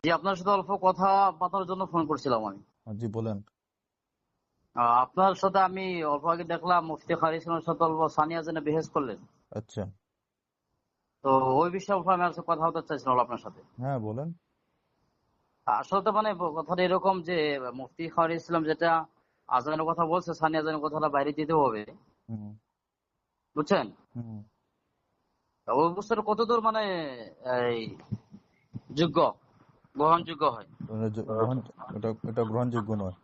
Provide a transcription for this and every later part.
জি, আপনার সাথে অল্প কথা বার্তার জন্য ফোন করছিলাম আমি। জি বলেন। আপনার সাথে আমি অল্প আগে দেখলাম মুফতি খালিদ ইসলামের সাথে অল্প সানিয়া জেনে বেহেস করলেন। আচ্ছা, তো ওই বিষয়ে অল্প আমি আজকে কথা বলতে চাইছিলাম আপনার সাথে। হ্যাঁ বলেন। আসলে তো মানে কথাটা এরকম যে মুফতি খালিদ ইসলাম যেটা আজানের কথা বলছে, সানিয়া আজানের কথাটা বাইরে দিতে হবে, হুম বুঝছেন? হুম তা ওই বুঝতে কতদূর মানে এই যোগ্য, গ্রহণযোগ্য হয় এটা গ্রহণ, এটা গ্রহণযোগ্য নয়।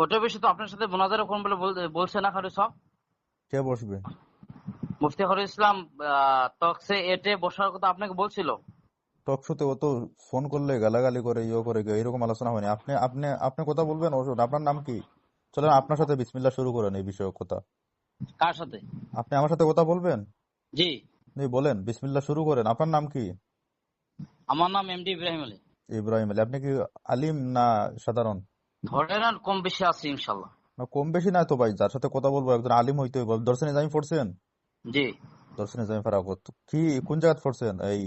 ওটা বিষয়ে তো আপনার সাথে মোনাজারা করুন বলে বলছে না খালি সব। কে বসবে? মুফতি খালিদ ইসলাম টকসে এটে বসার কথা আপনাকে বলছিল। টক শোতে ও তো ফোন করলে গালাগালি করে করে এরকম আলোচনা হয়নি। আপনি আপনি আপনি কথা বলবেন, ওষুধ আপনার নাম কি? চলেন আপনার সাথে বিসমিল্লাহ শুরু করেন এই বিষয়ে কথা। কার সাথে? আপনি আমার সাথে কথা বলবেন? জি, জি বলেন, বিসমিল্লাহ শুরু করেন। আপনার নাম কি? আমার নাম এমডি ইব্রাহিম আলী। ইব্রাহিম আলী। আপনি কি আলিম না সাধারণ? ধরে নেন কম বেশি আছে ইনশাল্লাহ। না কম বেশি না তো ভাই, যার সাথে কথা বলবো একজন আলিম হইতে হইব। দর্শনে জামি পড়ছেন? জি, দর্শনে জামি ফারাগত কি কোন জায়গায় পড়ছেন? এই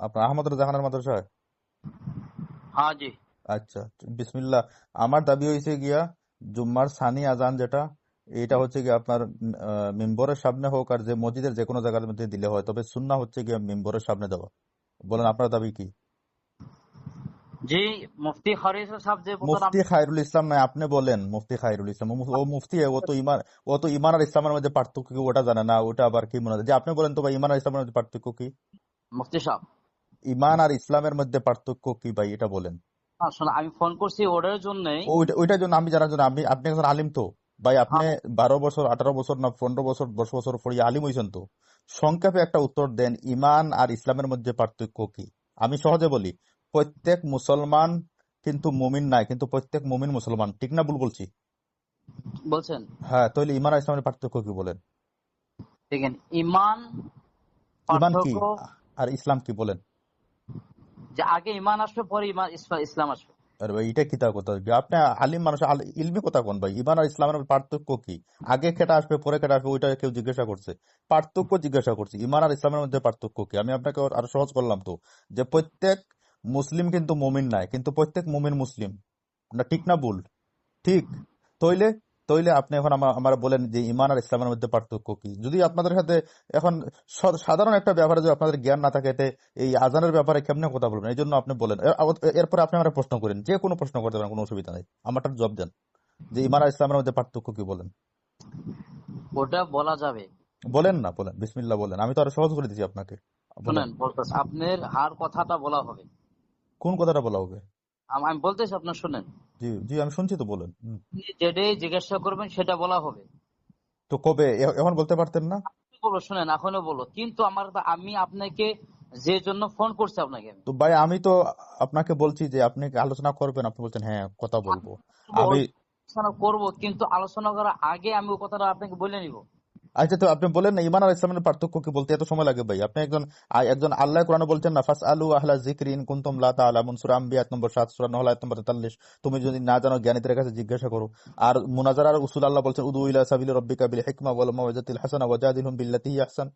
আপনার আহমদ জাহানের মাদ্রাসায়? হ্যাঁ জি, আচ্ছা, বিসমিল্লাহ। আমার দাবি হয়েছে গিয়া জুম্মার সানি আজান যেটা, এটা হচ্ছে গিয়া আপনার মিম্বরের সামনে হোক আর যে মসজিদের যে কোনো জায়গার মধ্যে দিলে হয়, তবে সুন্নাহ হচ্ছে গিয়া মিম্বরের সামনে দেওয়া। বলেন আপনার দাবি কি? জি। মুফতি খালিদ সাহেব যে কথাটা মুফতি খায়রুল ইসলাম নয়, আপনি বলেন মুফতি খায়রুল ইসলাম। ও মুফতি, ও তো ইমান আর ইসলামের মধ্যে পার্থক্য কি ওটা জানে না। ওটা আবার কি মনে হয় যে আপনি বলেন তো ভাই, ইমান আর ইসলামের মধ্যে পার্থক্য কি? মুফতি সাহেব, ইমান আর ইসলামের মধ্যে পার্থক্য কি ভাই, এটা বলেন। আসলে আমি ফোন করছি ওটার জন্যই। ওইটার জন্য আমি জানার জন্য, আপনি একজন আলিম তো ভাই, আপনি হ্যাঁ, 12 বছর 18 বছর না 15 বছর 10 বছর পড়িয়ে আলিম হয়েছেন তো, সংক্ষেপে একটা উত্তর দেন, ইমান আর ইসলামের মধ্যে পার্থক্য কি? আমি সহজে বলি, প্রত্যেক মুসলমান কিন্তু মুমিন নাই, কিন্তু প্রত্যেক মুমিন মুসলমান। ঠিক না ভুল বলছি? বলছেন। হ্যাঁ, তাহলে ইমান আর ইসলামের পার্থক্য কি বলেন? দেখেন, ইমান ইমান কি পার্থক্য আর ইসলাম কি বলেন? যে আগে ইমান আসবে পরে ইমান ইসলাম আসবে। আরে ভাই, এটা কি তা কথা? আপনি আলিম মানুষ, ইলমি কথা কোন ভাই? ইমান আর ইসলামের পার্থক্য কি? আগে কেটা আসবে পরে কেটা আসবে ওইটা কেউ জিজ্ঞাসা করছে? পার্থক্য জিজ্ঞাসা করছি, ইমান আর ইসলামের মধ্যে পার্থক্য কি? আমি আপনাকে আরো সহজ করলাম তো, যে প্রত্যেক মুসলিম কিন্তু মুমিন নাই, কিন্তু প্রত্যেক মুমিন মুসলিম। না ঠিক না ভুল? ঠিক। তইলে তইলে আপনি এখন আমার বলেন যে ইমান আর ইসলামের মধ্যে পার্থক্য কি? যদি আপনাদের সাথে এখন সাধারণ একটা ব্যাপারে যদি আপনাদের জ্ঞান না থাকে, এতে এই আজানের ব্যাপারে কেমনে কথা বলবেন? এই জন্য আপনি বলেন। এরপরে আপনি আমার প্রশ্ন করেন, যে কোনো প্রশ্ন করতে পারেন, কোনো অসুবিধা নেই। আমারটা জবাব দেন যে ইমান আর ইসলামের মধ্যে পার্থক্য কি বলেন। ওটা বলা যাবে। বলেন না, বলেন বিসমিল্লাহ বলেন। আমি তো আরো সহজ করে দিচ্ছি আপনাকে। বলেন। শুনেন, বলতেছে আপনার হার কথাটা বলা হবে। কোন কথাটা বলা হবে? আমি বলতেছি, আপনার শুনেন। জি জি, আমি শুনছি তো, বলেন। আপনি যেটাই জিজ্ঞাসা করবেন সেটা বলা হবে। তো কবে? এখন বলতে পারতেন না? কি বলো, শুনেন, এখনো বলো, কিন্তু আমি আপনাকে যে জন্য ফোন করছি আপনাকে আমি তো ভাই আমি তো আপনাকে বলছি যে আপনি কি আলোচনা করবেন, আপনি বলছেন হ্যাঁ কথা বলবো। আমি আলোচনা করবো, কিন্তু আলোচনা করার আগে আমি ওই কথাটা আপনাকে বলে নিব। আচ্ছা, তো আপনি বলেন না ইমান আর ইসলামের পার্থক্য কি, বলতে এত সময় লাগে ভাই? আপনি একজন একজন আল্লাহ কোরআনে বলছেন না, ফাস আলু আহলা যিকরি ইন কুনতুম লা তাআলামুন, সূরা আম্বিয়া আয়াত নম্বর 7, সূরা নহল আয়াত নম্বর 43। তুমি যদি না জানো জ্ঞানীদের কাছে জিজ্ঞাসা করো। আর মুনাজারার উসুল আল্লাহ বলছেন উদু ইলা সাবিলি রাব্বিকা বিল হিকমা ওয়াল মাউইজাতিল হাসানা ওয়াজাদিলহুম বিল্লাতি হিয়া আহসান।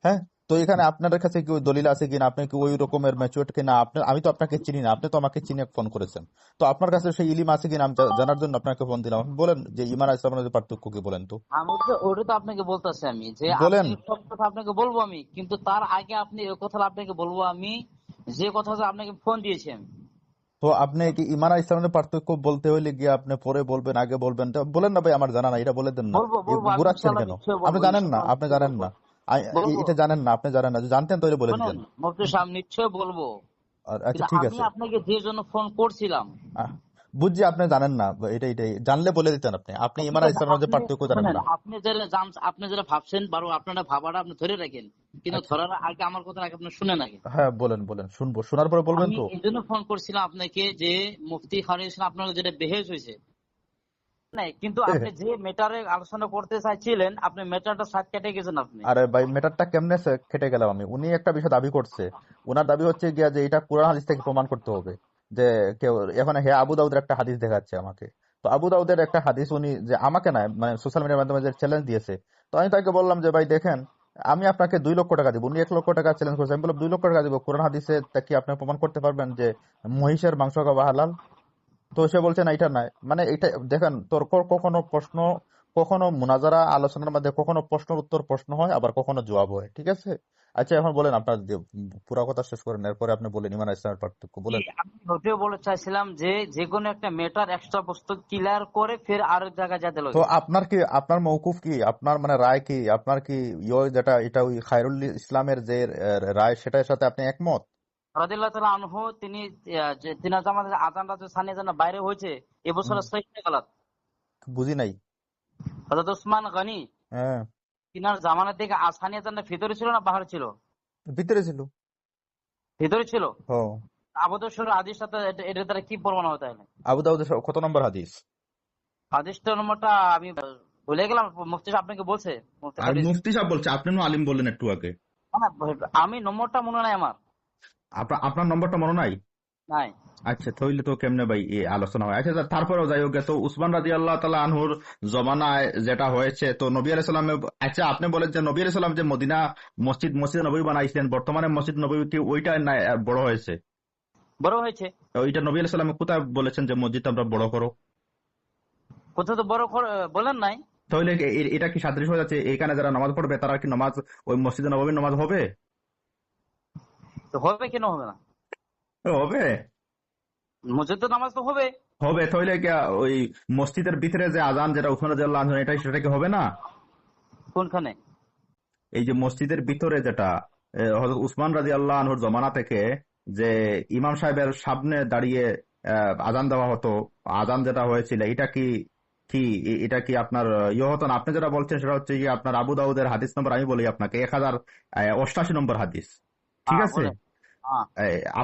হ্যাঁ, তো এখানে আপনাদের কাছে কি ওই দলিল আছে কিনা? আপনি কি ওই রকমের ম্যাচুয়ার্ড কিনা? আপনি, আমি তো আপনাকে চিনি না, আপনি তো আমাকে চিনে ফোন করেছেন। তো আপনার কাছে সেই ইলিম আছে কিনা আমি জানার জন্য আপনাকে ফোন দিলাম। আপনি বলেন যে ইমান আর ইসলামের মধ্যে পার্থক্য কি, বলেন তো। আমি তো ওটা তো আপনাকে বলতেছি আমি যে বলেন। আপনি সব কথা আপনাকে বলবো আমি, কিন্তু তার আগে আপনি ওই কথাটা আপনাকে বলবো আমি, যে কথা আপনাকে ফোন দিয়েছি আমি। তো আপনি কি ইমান আর ইসলামের পার্থক্য বলতে হইলে গিয়ে আপনি পরে বলবেন আগে বলবেন? তো বলেন না ভাই, আমার জানা নাই, এটা বলে দেন না। বলবো বলবো আমি ঘুরাচ্ছেন ইনশাল্লাহ কেন? নিশ্চয় আপনি বলবো, জানেন না, ইনশাল্লাহ আপনি নিশ্চয় জানেন বলবো। না। বলবো, এটা জানেন না, আপনি জানেন না। যদি জানতেন তাহলে বলে শোনেন দিতেন। মুফতি সাহেব, নিশ্চয় বলবো, আচ্ছা কিন্তু ঠিক আমি আছে। আপনাকে যে জন্য ফোন করছিলাম। আহ, বুঝছি আপনি জানেন না, এটাই জানলে বলে দিতেন। আপনি ইমান ঠিক আর আছে, ইসলামের মধ্যে আপনি পার্থক্য জানেন শোনেন, না। আপনি যেটা ভাবছেন বারো, আপনারা ভাবাটা আপনি ধরে রাখেন, কিন্তু আচ্ছা, ধরার আগে আমার কথা আগে আপনি শুনেন আগে। হ্যাঁ বলেন বলেন, শুনবো, শোনার পরে বলবেন আমি তো। এই জন্য ফোন করছিলাম আপনাকে যে মুফতি খালিদ ইসলাম আপনার যেটা বেহেজ হয়েছে নাই, কিন্তু আপনি যে মেটারে আলোচনা করতে চাইছিলেন, আপনি মেটারটা সাইড কেটে গেছেন আপনি। আরে ভাই, মেটারটা কেমনে খেটে গেলাম আমি? উনি একটা বিষয় দাবি করছে। ওনার দাবি হচ্ছে গিয়া যে এটা কোরআন হাদিস থেকে প্রমাণ করতে হবে। যে কেউ এখন হে আবু দাউদের একটা হাদিস দেখাচ্ছে আমাকে। তো আবু দাউদের একটা হাদিস উনি যে আমাকে না মানে সোশ্যাল মিডিয়ার মাধ্যমে যে চ্যালেঞ্জ দিয়েছে। তো আমি তাকে বললাম যে ভাই দেখেন, আমি আপনাকে 2 লক্ষ টাকা দিব, উনি 1 লক্ষ টাকা চ্যালেঞ্জ করছে, আমি বললাম 2 লক্ষ টাকা দিব, কোরআন হাদিসে তা কি আপনি প্রমাণ করতে পারবেন যে মহিষের মাংস খাওয়া হালাল? তো সে বলছে না এটা নাই, মানে এটা দেখেন তর্ক কখনো প্রশ্ন, কখনো মুনাজারা আলোচনার মধ্যে কখনো প্রশ্নের উত্তর প্রশ্ন হয়, আবার কখনো জবাব হয়, ঠিক আছে? আচ্ছা এখন বলেন আপনার পুরো কথা শেষ করেন, এরপরে আপনি বলেন ইমান আর ইসলামের পার্থক্য জি, বলেন। আমি ওটাই বলে চাইছিলাম যে যে কোনো একটা ম্যাটার এক্সট্রা বস্তু ক্লিয়ার করে ফের আরেক জায়গায় যেতে তো লাগে। আপনার কি, আপনার মৌকুফ কি, আপনার মানে রায় কি, আপনার কি যেটা এটা ওই খায়রুল ইসলামের যে রায় সেটার সাথে আপনি একমত? রাদিয়াল্লাহু তাআলা আনহু তিনি যে তিনার জামাতে আযানটা যে সানিয়া জানা বাইরে হয়েছে এবছর হুম, সহিহ গালাত। বুঝি নাই। হযরত ওসমান গনি হ্যাঁ, তিনার জামানা থেকে সানিয়া জানা ভিতরে ছিল না বাহিরে ছিল? ভিতরে ছিল। ভিতরে ছিল। ও, আবদশ্বর হাদিসটা তো এটার দ্বারা কি প্রমাণ হয় তাহলে? আবু দাউদের কত নম্বর হাদিস? হাদিসটার নম্বরটা আমি ভুলে গেলাম, মুফতি সাহেব আপনাকে বলছে, মুফতি আর হাদিস। মুফতি সাহেব বলছে, আপনি আলিম বললেন একটু আগে। না, আমি নম্বরটা মনে নাই আমার। আপনার নম্বরটা মনে নাই? নাই। আচ্ছা তাহলে তো কেমনে ভাই এই আলোচনা হয়? আচ্ছা তারপরেও যাই হোক, তো উসমান রাদিয়াল্লাহু তাআলা আনহুর জমানায় যেটা হয়েছে, তো নবী আলাইহিস সালাম, আচ্ছা আপনি বলেন যে নবী আলাইহিস সালাম যে মদিনা মসজিদ নববী বানাইছিলেন, বর্তমানে মসজিদ নববী কি ওইটা না বড় হয়েছে? বড় হয়েছে। তো ওইটা নবী আলাইহিস সালাম কোথায় বলেছেন যে মসজিদ আমরা বড় করো? কোথাও তো বড় বলেন নাই। তাহলে এটা কি সাদৃশ্য হয়ে যাচ্ছে এখানে যারা নামাজ পড়বে তারা কি নামাজ ওই মসজিদে নববীর নামাজ হবে? তো হবে কেন হবে না? হবে। মসজিদে নামাজ তো হবে। হবে তাহলে কি ওই মসজিদের ভিতরে যে আজান যেটা উসমান রাদিয়াল্লাহু আনহু এটা সেটা কি হবে না? কোনখানে? এই যে মসজিদের ভিতরে যেটা হযরত উসমান রাদিয়াল্লাহু আনহুর জমানা থেকে যে ইমাম সাহেবের সামনে দাঁড়িয়ে আজান দেওয়া হতো, আজান যেটা হয়েছিল এটা কি কি এটা কি আপনার হতো না? আপনি যেটা বলছেন সেটা হচ্ছে কি আপনার আবু দাউদের হাদিস নম্বর, আমি বলি আপনাকে 1088 নম্বর হাদিস, ঠিক হ্যাঁ আছে? বলেন। হ্যাঁ।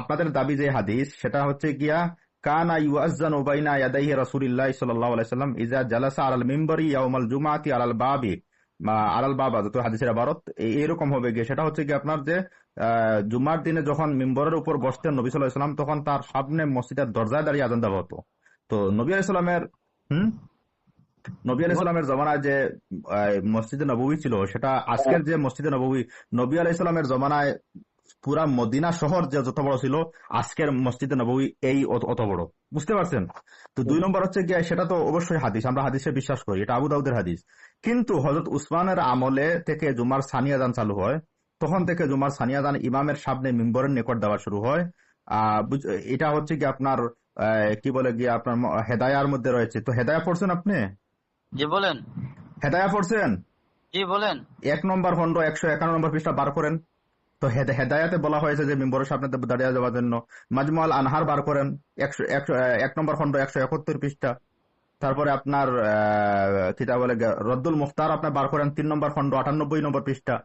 আপনাদের দাবি যে হাদিস সেটা হচ্ছে গিয়া কানা ইউআজ্জানু বাইনা ইয়াদাইহি রাসূলিল্লাহ সাল্লাল্লাহু আলাইহি সাল্লাম ইজা জালাসা আলাল মিম্বারি ইয়াউমাল জুমআতি আলাল বাবি আলাল বাবা, তো হাদিসের ইবারত এরকম হবে গিয়ে। সেটা হচ্ছে কি আপনার যে জুমার দিনে যখন মিম্বরের উপর বসতেন নবী সাল্লাল্লাহু আলাইহি সাল্লাম, তখন তার সামনে মসজিদের দরজায় দাঁড়িয়ে আযান দেওয়া হতো। তো নবী আলাইহিস সালামের হুম নবী কি আলাইহিস বল- সালামের জমানায় যে মসজিদে নববী ছিল, সেটা আজকের যে মসজিদে নববী, নবী আলাইহিস সালামের জমানায় পুরা মদিনা শহর যে যত বড় ছিল, আজকের মসজিদে নববী এই অত বড়, বুঝতে পারছেন? তো 2 নম্বর হচ্ছে গিয়ে সেটা তো অবশ্যই হাদিস, আমরা হাদিসে বিশ্বাস করি, এটা আবু দাউদের হাদিস। কিন্তু হযরত উসমানের আমলে থেকে জুমার সানিয়া আযান চালু হয়, তখন থেকে জুমার সানিয়া আযান ইমামের সামনে মিম্বরের নিকট দেওয়া শুরু হয়। এটা হচ্ছে কি আপনার কি বলে গিয়ে আপনার হেদায়ার মধ্যে রয়েছে। তো হেদায়া পড়ছেন আপনি? জি বলেন। হেদায়া পড়ছেন? জি বলেন। 1 নম্বর খন্ড 151 নম্বর পৃষ্ঠা বার করেন। তো হেদায়াতে বলা হয়েছে যে মিম্বরের সামনে দাঁড়িয়ে যাওয়ার জন্য। মাজমুআল আনহার বার করেন 1 নম্বর খন্ড 171 পৃষ্ঠা। তারপরে আপনার কিতা বলে রদ্দুল মুখতার আপনার বার করেন 3 নম্বর খন্ড 98 নম্বর পৃষ্ঠা।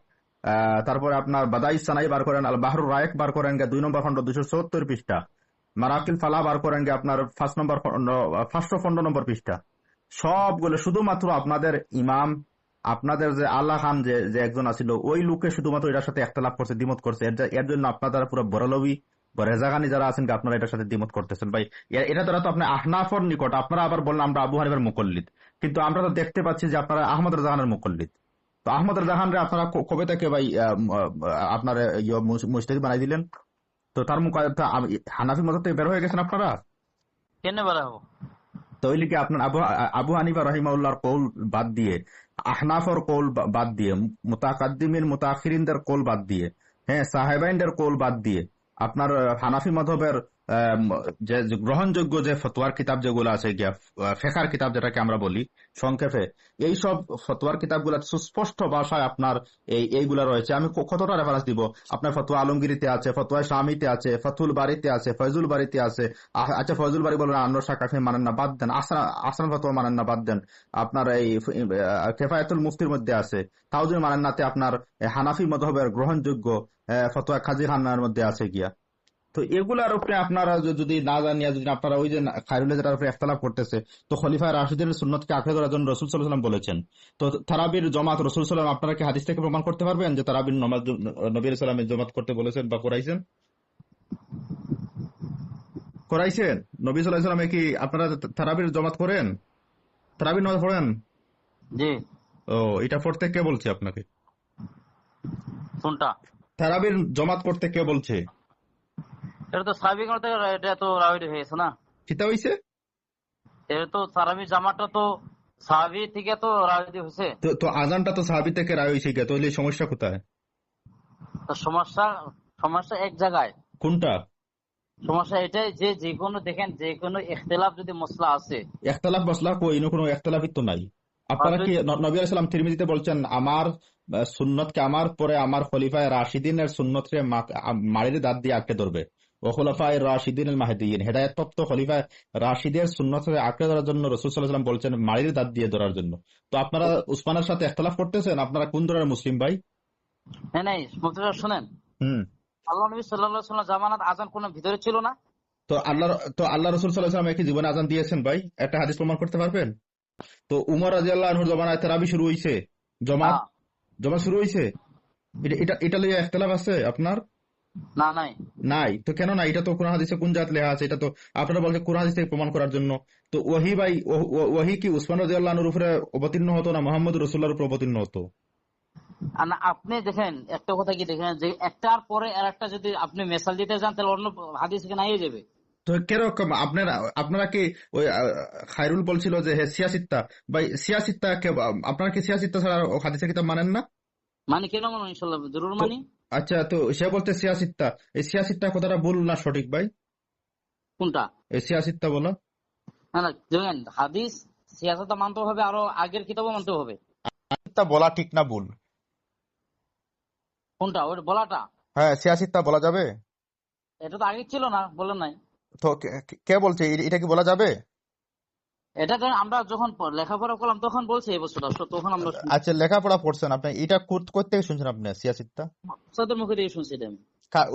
তারপরে আপনার বাদাই সানাই বার করেন, আল বাহরুর রায়েক বার করেন 2 নম্বর খন্ড 270 পৃষ্ঠা। মারাকিল ফালা বার করেন আপনার 5 নম্বর খন্ড 515 নম্বর পৃষ্ঠা। সবগুলো শুধুমাত্র আপনাদের ইমাম, আপনাদের যে আল্লাহ খান যে যে একজন আছিল, ওই লোকে শুধুমাত্র এটার সাথে একতলাপ করছে, দ্বিমত করছে। এর জন্য আপনারা পুরো বড়লবি রেজাগানি যারা আছেন আপনারা এটার সাথে দ্বিমত করতেছেন ভাই। এটা দ্বারা তো আপনার আহনাফর নিকট, আপনারা আবার বললেন আমরা আবু হানিফার মুকল্লিদ, কিন্তু আমরা তো দেখতে পাচ্ছি যে আপনারা আহমদ রাজাহানের মুকল্লিদ। তো আহমদ রাজাহানরে আপনারা কবে থেকে ভাই আপনার মুজতাহিদ বানাই দিলেন? তো তার হানাফি মত থেকে বের হয়ে গেছেন আপনারা। কেন বেড়াবো? তাহলে কি আপনার আবু হানিফা রাহিমাহুল্লাহর কৌল বাদ দিয়ে, আহনাফর কৌল বাদ দিয়ে, মুতাকাদ্দিমিন মুতাখিরিনদের কৌল বাদ দিয়ে, হ্যাঁ সাহেবাইনদের কৌল বাদ দিয়ে, আপনার হানাফি মাযহাবের যে গ্রহণযোগ্য যে ফতোয়ার কিতাব যেগুলো আছে গিয়া, ফেকার কিতাব যেটাকে আমরা বলি সংক্ষেপে, এই সব ফতোয়ার কিতাবগুলো সুস্পষ্ট ভাষায় আপনার এইগুলা রয়েছে। আমি কতটা রেফারেন্স দিব, আপনার ফতোয়া আলমগীরিতে আছে, ফতোয়া শামিতে আছে, ফতুল বাড়িতে আছে, ফয়জুল বাড়িতে আছে। আচ্ছা ফয়জুল বাড়ি বলেন আনোয়ার শাহ কাশ্মীর মানেন না, বাদ দেন। আসান ফতোয়া মানেন না, বাদ দেন। আপনার এই কেফায়েতুল মুফতির মধ্যে আছে, তাও যদি মানেন না, আপনার হানাফি মযহাবের গ্রহণযোগ্য ফতোয়া কাজী খানের মধ্যে আছে গিয়া। তো এগুলার উপরে আপনারা যদি না জানিয়া যদি আপনারা ওই যে খায়রুল যেটার উপরে ইখতিলাফ করতেছে, তো খলিফা রাশিদের সুন্নতকে আঁকড়ে ধরার জন্য রাসূল সাল্লাল্লাহু আলাইহি ওয়াসাল্লাম বলেছেন। তো তারাবির জমাত রাসূল সাল্লাল্লাহু আলাইহি ওয়াসাল্লাম আপনারা কি হাদিস থেকে প্রমাণ করতে পারবেন যে তারাবির নামাজ নবী সাল্লাল্লাহু আলাইহি ওয়াসাল্লাম জমাত করতে বলেছেন বা করাইছেন? করাইছেন? নবী সাল্লাল্লাহু আলাইহি ওয়াসাল্লাম কি আপনারা তারাবির জমাত করেন? তারাবির নামাজ পড়েন? জি। ও, এটা পড়তে কে বলছে আপনাকে? কোনটা? তারাবির জমাত পড়তে কে বলছে? এটা তো সাহাবী করতে, এটা তো রাওয়াইড হয়েছে না। কিতা হইছে? এটা তো তারাবি জামাতটা তো সাহাবী থেকে তো রাওয়াইড হয়েছে। তো তো আজানটা তো সাহাবী থেকে রায় হইছে কে, তাহলে সমস্যা কোথায়? তো সমস্যা, সমস্যা এক জায়গায়। কোনটা? সমস্যা এটাই যে যে কোনো দেখেন, যে কোনো ইখতিলাফ যদি মসলা আছে, একতলাফ মসলা কই, কোনো একতলাফই তো নাই। আর আপনারা কি যদি নবী আলাইহিস সালাম তিরমিজিতে বলছেন আমার সুন্নতকে আমার পরে আমার খলিফায়ে রাশিদিনের সুন্নতকে মাড়ির দাঁত দিয়ে আঁকড়ে ধরবে। ও খোলাফায়ে রাশিদিন আল মাহদিয়িন, হেদায়েত প্রাপ্ত খলিফায়ে রাশিদের সুন্নতকে আঁকড়ে ধরার জন্য রাসূল সাল্লাল্লাহু আলাইহি ওয়াসাল্লাম বলছেন মাড়ির দাঁত দিয়ে ধরার জন্য। তো আপনারা উসমানের সাথে ইখতিলাফ করতেছেন, আপনারা কোন ধরনের মুসলিম ভাই? হ্যাঁ, নাই মুফতি সাহেব শুনেন, হুম। আল্লাহ নবী সাল্লাল্লাহু আলাইহি ওয়াসাল্লাম জামানাত আজান কোনো ভিতরে ছিল না। তো আল্লাহ রাসূল সাল্লাল্লাহু আলাইহি ওয়াসাল্লাম কি জীবনে আজান দিয়েছেন ভাই? একটা হাদিস প্রমাণ করতে পারবেন? তো উমর রাদিয়াল্লাহু আনহুর জমানায় তারাবি শুরু হইছে, জমাত হ্যাঁ, জমা শুরু হইছে। এটা লইয়া ইখতিলাফ আছে আপনার? না নাই। নাই তো কেন না? এটা তো কোরআন হাদিসে কোন জাত লেখা আছে? এটা তো আপনারা বলছেন কোরআন হাদিস থেকে প্রমাণ করার জন্য। তো ওহী ভাই, ওহী কি উসমান রাদিয়াল্লাহু আনহুর উপরে অবতীর্ণ হতো না মুহাম্মদ রাসূলুল্লাহর উপর অবতীর্ণ হতো? আর না, আপনি দেখেন একটা কথা কি দেখেন, যে একটার পরে আর একটা যদি আপনি মেসাল দিতে যান তাহলে অন্য হাদিস এখানে আইয়ে যাবে। তো কিরকম আপনারা আপনারা কি ওই খায়রুল বলছিল যে হে সিয়াসিত্তা, ভাই সিয়াসিত্তা কে, আপনারা কি সিয়াসিত্তা ছাড়া হাদিসের কিতাব মানেন না? মানে কেন মানো, ইনশাল্লাহ জরুর তো মানি। আচ্ছা, তো সে বলতে সিয়াসিত্তা, এই সিয়াসিত্তা কথাটা ভুল না সঠিক ভাই? কোনটা? এই সিয়াসিত্তা বলা না না, দেখেন হাদিস সিয়াসত মানতে হবে, আরো আগের কিতাবও মানতে হবে। সিয়াসিত্তা বলা ঠিক না ভুল? কোনটা ওই বলাটা? হ্যাঁ, সিয়াসিত্তা বলা যাবে? এটা তো আগে ছিল না, বলেন নাই। তো কে বলছে এটা কি বলা যাবে? এটা তো আমরা যখন লেখাপড়া করলাম তখন বলছে এই বছরটা, তখন আমরা আচ্ছা, লেখাপড়া পড়ছেন আপনি, এটা কোথেকে শুনছেন আপনি সিয়াসিত্তা? উস্তাদের মুখে দিয়ে শুনছি এটা আমি।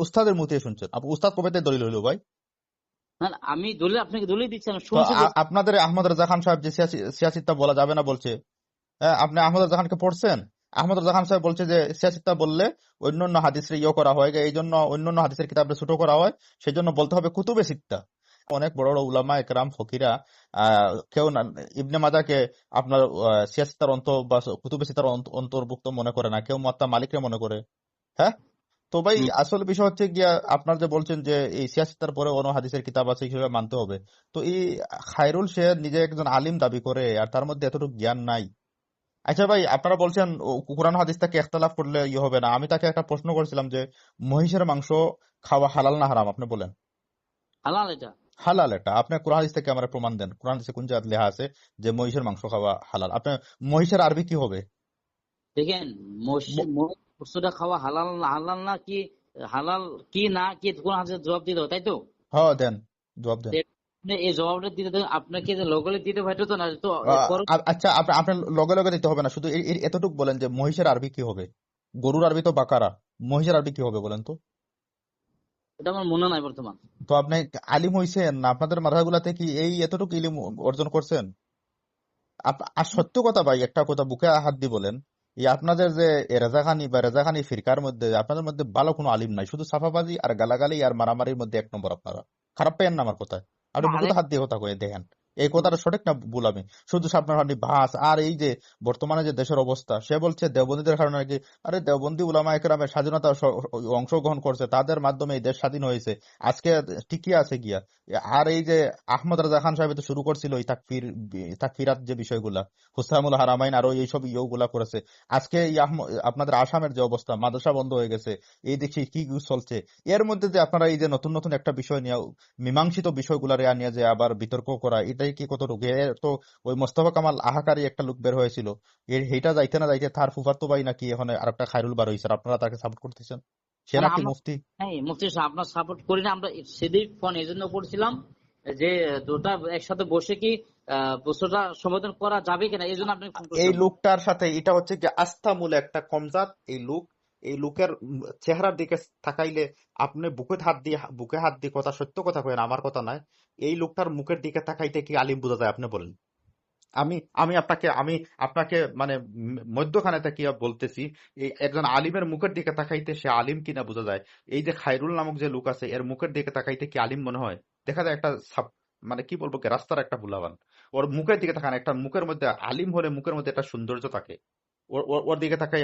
উস্তাদের মুখে শুনছেন? আপনি উস্তাদ কবে থেকে দলিল হইলো ভাই? না না, আমি দলিল আপনাকে দলিল দিচ্ছি, আমি তো শুনছি যে। আপনাদের আহমদ রাজা খান সাহেব যে সিয়াসিত্তা বলা যাবে না বলছে, হ্যাঁ, আপনি আহমদ রাজা খানকে পড়ছেন? আহমদ রাজা খান সাহেব বলছে যে সিয়াসিত্তা বললে অন্যান্য হাদিসের করা হয়, এই জন্য অন্যান্য হাদিসের কিতাবে ছোট করা হয়, সেই জন্য বলতে হবে কুতুবে সিত্তা। অনেক বড় বড় উলামা একরাম ফকিরা কেউ না ইবনে মাজাকে আপনার সিয়াসিত্তার বা কুতুবে সিত্তার অন্তর্ভুক্ত মনে করে না, কেউ মুয়াত্তা মালিকরে মনে করে। হ্যাঁ। তো ভাই হুম, আসল বিষয় হচ্ছে গিয়া আপনার যে বলছেন যে এই সিয়াসিত্তার পরে অন্য হাদিসের কিতাব আছে হিসেবে মানতে হবে। তো এই খায়রুল সে নিজে একজন আলিম দাবি করে আর তার মধ্যে এতটুকু জ্ঞান নাই। আচ্ছা ভাই, আপনারা বলছেন কোরআন হাদিস থেকে ইখতিলাফ করলে হবে না। আমি তাকে একটা প্রশ্ন করেছিলাম যে মহিষের মাংস খাওয়া হালাল না হারাম, আপনি বলেন। হালাল এটা। হালাল। এটা আপনি কোরআন হাদিস থেকে আমার প্রমাণ দেন, কোরআন হাদিসে কোন জায়গায় লেখা আছে যে মহিষের মাংস খাওয়া হালাল? আপনি মহিষের আরবি কি হবে? দেখেন পশুটা খাওয়া হালাল না, হালাল না কি, হালাল কি না কি কোন হাদিসের জবাব দিতে হবে, তাই তো? হ্যাঁ, দেন, জবাব দেন। আপনি এই জবাবটা দিতে আপনাকে যে লগলে দিতে হয় এটা তো না, এটা তো আচ্ছা, আপনার লগে লগে দিতে হবে না, শুধু এতটুকু বলেন যে মহিষের আরবি কি হবে? গরুর আরবি তো বাকারা, মহিষের আরবি কি হবে বলেন তো? এটা আমার মনে নাই বর্তমান। তো আপনি আলিম হইছেন না, আপনাদের মাদ্রাসাগুলাতে কি এই এতটুকু ইলিম অর্জন করছেন? আর সত্য কথা ভাই, একটা কথা বুকে হাত দিয়ে বলেন, এই আপনাদের যে রেজাখানি বা রেজাখানি ফিরকার মধ্যে আপনাদের মধ্যে ভালো কোনো আলিম নাই, শুধু সাফাবাজি আর গালাগালি আর মারামারির মধ্যে এক নম্বর আপনারা। খারাপ পেয়েন না আমার কথায়? আপনি বুকুতে আরেক হাত দিয়ে কথা কয়ে দেখেন এই কথাটা সঠিক না ভুল। আমি শুধু আপনার হানি ভাস আর এই যে বর্তমানে যে দেশের অবস্থা, সে বলছে দেওবন্দীদের কারণে নাকি। আরে দেওবন্দি উলামা একরামের স্বাধীনতা অংশগ্রহণ করছে, তাদের মাধ্যমে এই দেশ স্বাধীন হয়েছে, আজকে ঠিকই আছে গিয়া। আর এই যে আহমদ রাজা খান সাহেব তো শুরু করছিল এই তাকফিরাত যে বিষয়গুলা, হুসামুল হারামাইন আরো এইসব ইয়েগুলা করেছে। আজকে এই আপনাদের আসামের যে অবস্থা, মাদ্রাসা বন্ধ হয়ে গেছে, এই দেখি কি কি চলছে। এর মধ্যে যে আপনারা এই যে নতুন নতুন একটা বিষয় নিয়ে মীমাংসিত বিষয়গুলা নিয়ে যে আবার বিতর্ক করা, এটাই কি কতটুকু? তো ওই মোস্তফা কামাল আহাকারী একটা লোক বের হয়েছিল, এইটা যাইতে না যাইতে তার ফুফাতো ভাই নাকি এখন আরেকটা খায়রুল বার হয়েছে, আপনারা তাকে সাপোর্ট করতেছেন, সে মানে নাকি আমরা, মুফতি। হ্যাঁ মুফতি সাহেব আপনার সাপোর্ট করি না আমরা, সেদিক ফোন এই জন্য করছিলাম যে দুটা একসাথে বসে কি প্রশ্নটা সমাধান করা যাবে কিনা, এই জন্য আপনি ফোন এই করছিলাম। লোকটার সাথে এটা হচ্ছে যে আস্থা মূলে একটা কমজাত এই লোক। এই লোকের চেহারার দিকে তাকাইলে আপনি বুকে হাত দিয়ে কথা সত্য কথা কয়েন, আমার কথা নয়। এই লোকটার মুখের দিকে তাকাইতে কি আলিম বোঝা যায় আপনি বলেন? আমি আমি আপনাকে মানে মধ্যখানে তাকিয়া বলতেছি, এই একজন আলিমের মুখের দিকে তাকাইতে সে আলিম কিনা বোঝা যায়। এই যে খায়রুল নামক যে লোক আছে, এর মুখের দিকে তাকাইতে কি আলিম মনে হয়? দেখা যায় একটা মানে কি বলবো কি রাস্তার একটা ভুলাবান। ওর মুখের দিকে তাকান, একটা মুখের মধ্যে আলিম হলে মুখের মধ্যে একটা সৌন্দর্য থাকে। ওর দিকে তাকাই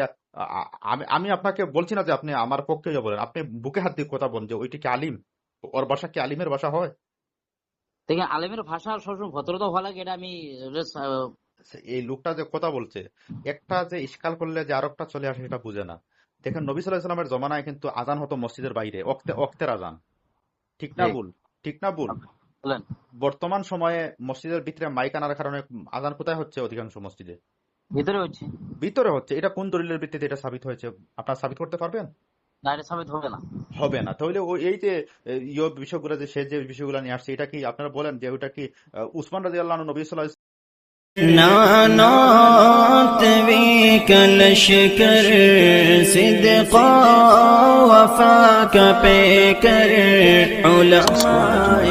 আমি আমি আপনাকে বলছি না যে আপনি আমার পক্ষে যা বলেন, আপনি বুকে হাত দিয়ে কথা বলেন যে ওইটি কি আলিম, ওর ভাষা কি আলিমের ভাষা হয়? দেখেন আলেমের ভাষা সবসময় ভদ্রতা হওয়া লাগে, এটা আমি এই লোকটা যে কথা বলছে, একটা যে ইশকাল করলে যে আরেকটা চলে আসে সেটা বুঝে না। দেখেন নবী সাল্লাল্লাহু আলাইহি ওয়াসাল্লামের জমানায় কিন্তু আজান হতো মসজিদের বাইরে, অক্তের আজান, ঠিক না ঠিক ভুল? ঠিক না ভুল? বলেন। বর্তমান সময়ে মসজিদের ভিতরে মাইক আনার কারণে আজান কোথায় হচ্ছে? অধিকাংশ মসজিদে ভিতরে হচ্ছে, ভিতরে হচ্ছে। এটা কোন দলিলের ভিত্তিতে এটা সাবিত হয়েছে? আপনারা সাবিত করতে পারবেন? না এটা সাবিত হবে না। হবে না। তাহলে এই যে বিষয়গুলো যে সে যে বিষয়গুলো নিয়ে আসছে, এটা কি আপনারা বলেন যে ওটা কি উসমান রাদিয়াল্লাহু আনহু নবী সাল্লাল্লাহু نانات بك لشکر صدقا وفاك پیکر علماء